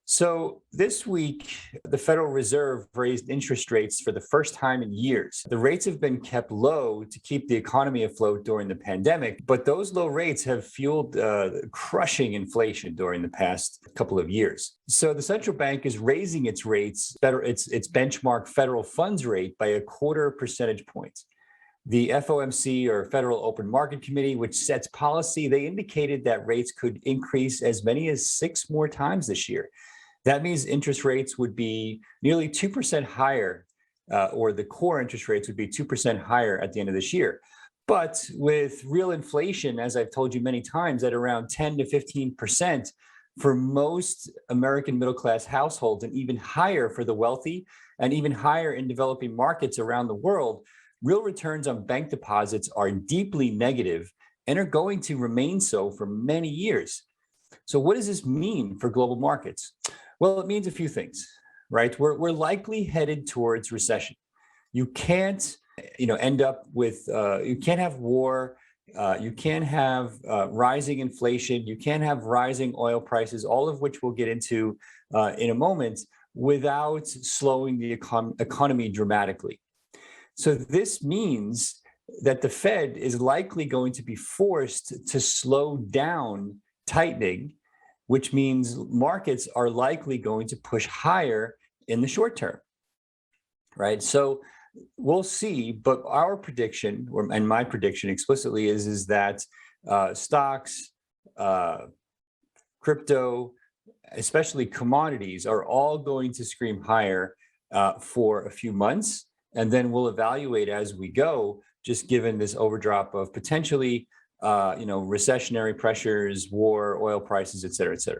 So this week, the Federal Reserve raised interest rates for the first time in years. The rates have been kept low to keep the economy afloat during the pandemic, but those low rates have fueled crushing inflation during the past couple of years. So the central bank is raising its rates, its benchmark federal funds rate by a quarter percentage point. The FOMC, or Federal Open Market Committee, which sets policy, they indicated that rates could increase as many as 6 more times this year. That means interest rates would be nearly 2% higher, or the core interest rates would be 2% higher at the end of this year. But with real inflation, as I've told you many times, at around 10 to 15% for most American middle class households, and even higher for the wealthy, and even higher in developing markets around the world, real returns on bank deposits are deeply negative and are going to remain so for many years. So what does this mean for global markets? Well, it means a few things, right? We're likely headed towards recession. You can't, end up with, you can't have war, you can't have rising inflation, you can't have rising oil prices, all of which we'll get into in a moment, without slowing the economy dramatically. So this means that the Fed is likely going to be forced to slow down tightening, which means markets are likely going to push higher in the short term, right? So we'll see, but our prediction, and my prediction explicitly is that stocks, crypto, especially commodities, are all going to scream higher for a few months, and then we'll evaluate as we go, just given this overdrop of potentially recessionary pressures, war, oil prices, et cetera, et cetera.